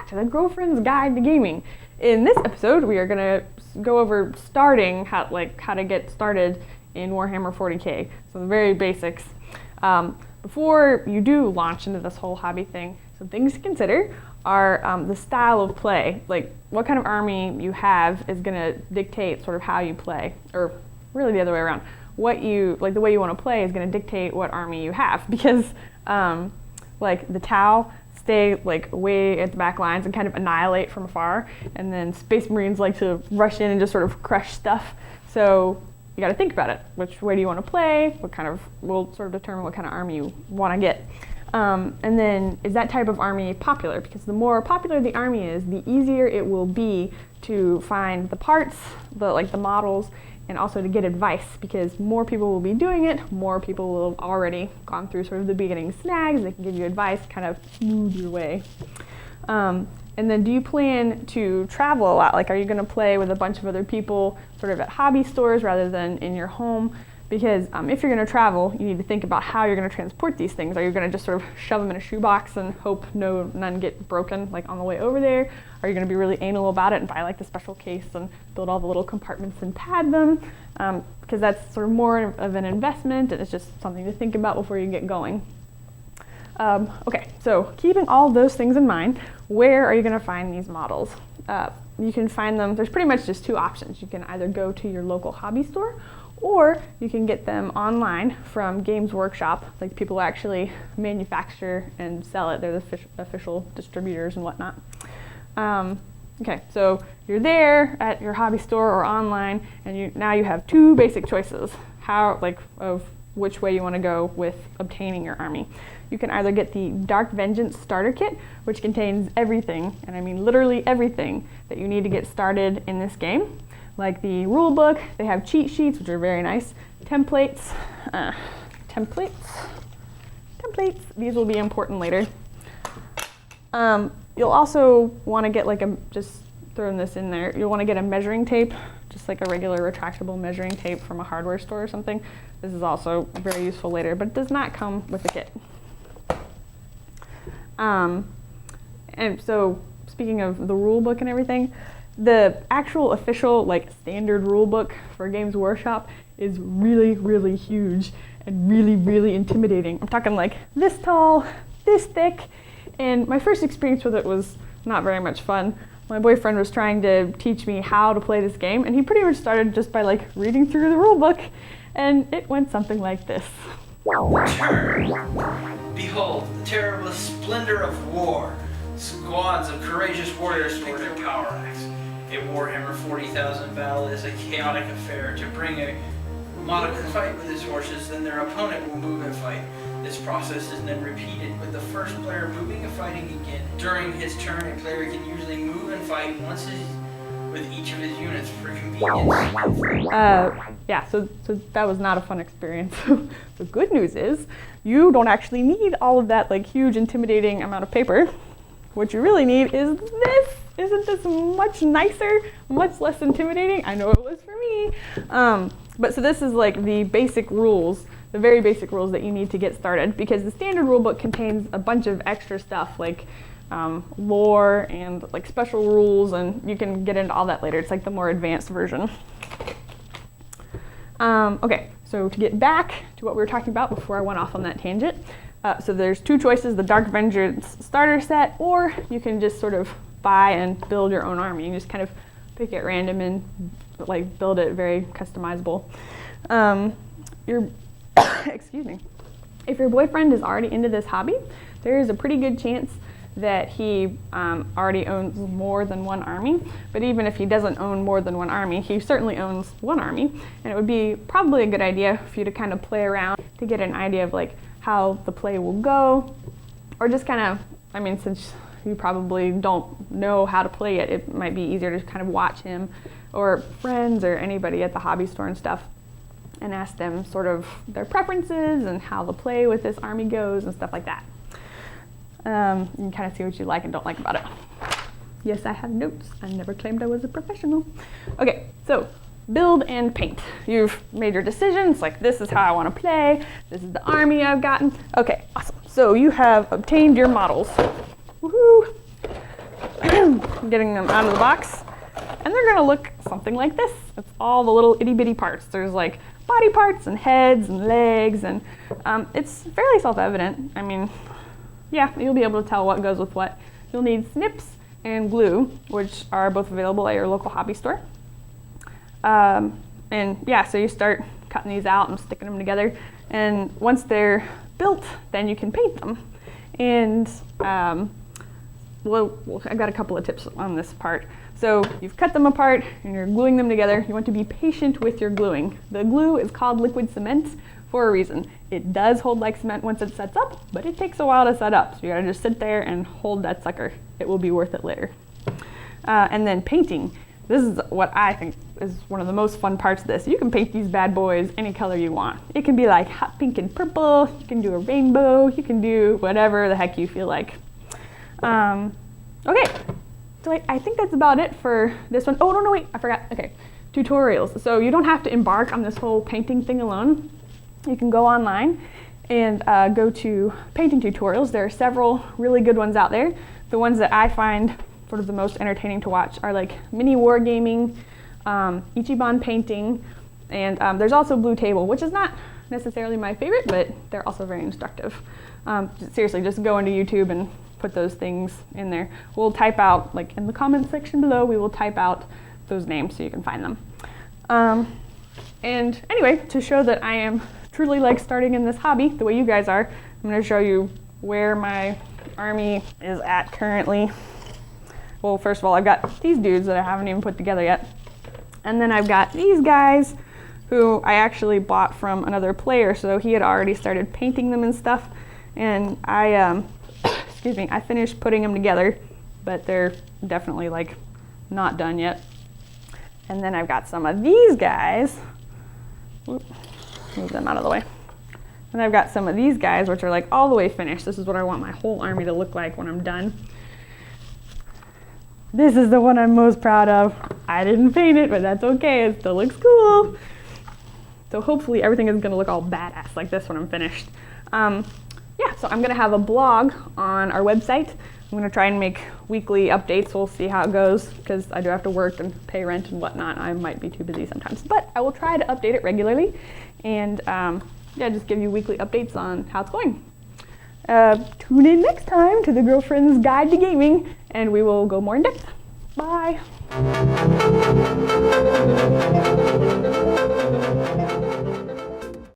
to the Girlfriend's Guide to Gaming. In this episode, we are going to go over starting, how to get started in Warhammer 40k. So the very basics. Before you do launch into this whole hobby thing, some things to consider are the style of play. Like what kind of army you have is going to dictate sort of how you play, or really the other way around. What you like, the way you want to play is going to dictate what army you have, because like the Tau stay like way at the back lines and kind of annihilate from afar, and then Space Marines like to rush in and just sort of crush stuff. So you got to think about it. Which way do you want to play? What kind of will sort of determine what kind of army you want to get. And then is that type of army popular? Because the more popular the army is, the easier it will be to find the parts, the models, and also to get advice, because more people will be doing it, more people will have already gone through sort of the beginning snags. They can give you advice, kind of smooth your way. And then do you plan to travel a lot? Like, are you going to play with a bunch of other people sort of at hobby stores rather than in your home? Because if you're going to travel, you need to think about how you're going to transport these things. Are you going to just sort of shove them in a shoebox and hope none get broken like on the way over there? Are you going to be really anal about it and buy like the special case and build all the little compartments and pad them? Because that's sort of more of an investment, and it's just something to think about before you get going. Okay, so keeping all those things in mind, where are you going to find these models? You can find them, there's pretty much just two options. You can either go to your local hobby store, or you can get them online from Games Workshop. Like, people who actually manufacture and sell it. They're the official distributors and whatnot. Okay, so you're there at your hobby store or online, and now you have two basic choices of which way you want to go with obtaining your army. You can either get the Dark Vengeance starter kit, which contains everything, and I mean literally everything, that you need to get started in this game. Like the rule book, they have cheat sheets, which are very nice, templates. These will be important later. You'll also want to get just throwing this in there, you'll want to get a measuring tape, just like a regular retractable measuring tape from a hardware store or something. This is also very useful later, but it does not come with the kit. And so, speaking of the rule book and everything, the actual official standard rule book for Games Workshop is really, really huge and really, really intimidating. I'm talking like this tall, this thick, and my first experience with it was not very much fun. My boyfriend was trying to teach me how to play this game, and he pretty much started just by reading through the rule book, and it went something like this. Behold, the terrible splendor of war. Squads of courageous warriors pick their power axe. A Warhammer 40,000 battle is a chaotic affair. To bring a monarch to fight with his horses, then their opponent will move and fight. This process is then repeated with the first player moving and fighting again. During his turn, a player can usually move and fight once with each of his units for convenience. Yeah, so that was not a fun experience. The good news is you don't actually need all of that huge intimidating amount of paper. What you really need is this. Isn't this much nicer, much less intimidating? I know it was for me. But so this is the basic rules, the very basic rules that you need to get started, because the standard rulebook contains a bunch of extra stuff like lore and special rules, and you can get into all that later. It's the more advanced version. Okay, so to get back to what we were talking about before I went off on that tangent, so there's two choices: the Dark Vengeance starter set, or you can just sort of buy and build your own army. You just kind of pick at random and build it very customizable. Excuse me. If your boyfriend is already into this hobby, there is a pretty good chance that he already owns more than one army. But even if he doesn't own more than one army, he certainly owns one army, and it would be probably a good idea for you to kind of play around to get an idea of how the play will go, or just kind of, since you probably don't know how to play it, it might be easier to kind of watch him or friends or anybody at the hobby store and stuff and ask them sort of their preferences and how the play with this army goes and stuff like that. You can kind of see what you like and don't like about it. Yes, I have notes. I never claimed I was a professional. Okay, so build and paint. You've made your decisions, this is how I want to play, this is the army I've gotten. Okay, awesome. So you have obtained your models. Woohoo! getting them out of the box. And they're gonna look something like this. It's all the little itty bitty parts. There's like body parts and heads and legs, and it's fairly self-evident. I mean, yeah, you'll be able to tell what goes with what. You'll need snips and glue, which are both available at your local hobby store. And yeah, so you start cutting these out and sticking them together. And once they're built, then you can paint them. And well, I got a couple of tips on this part. So you've cut them apart and you're gluing them together. You want to be patient with your gluing. The glue is called liquid cement for a reason. It does hold like cement once it sets up, but it takes a while to set up. So you gotta just sit there and hold that sucker. It will be worth it later. And then painting. This is what I think is one of the most fun parts of this. You can paint these bad boys any color you want. It can be like hot pink and purple. You can do a rainbow. You can do whatever the heck you feel like. Okay, so I think that's about it for this one. Oh, no, wait, I forgot. Okay, tutorials. So you don't have to embark on this whole painting thing alone. You can go online and go to painting tutorials. There are several really good ones out there. The ones that I find sort of the most entertaining to watch are like mini wargaming, Ichiban painting, and there's also Blue Table, which is not necessarily my favorite, but they're also very instructive. Seriously, just go into YouTube and put those things in there. We'll type out, like in the comment section below, we will type out those names so you can find them. And anyway, to show that I am truly like starting in this hobby the way you guys are, I'm going to show you where my army is at currently. Well, first of all, I've got these dudes that I haven't even put together yet. And then I've got these guys who I actually bought from another player, so he had already started painting them and stuff. And I, excuse me, I finished putting them together, but they're definitely like not done yet. And then I've got some of these guys. Whoop, move them out of the way. And I've got some of these guys, which are like all the way finished. This is what I want my whole army to look like when I'm done. This is the one I'm most proud of. I didn't paint it, but that's okay. It still looks cool. So hopefully everything is gonna look all badass like this when I'm finished. Yeah, so I'm gonna have a blog on our website. I'm gonna try and make weekly updates. We'll see how it goes, because I do have to work and pay rent and whatnot. I might be too busy sometimes, but I will try to update it regularly and yeah, just give you weekly updates on how it's going. Tune in next time to the Girlfriend's Guide to Gaming, and we will go more in depth. Bye.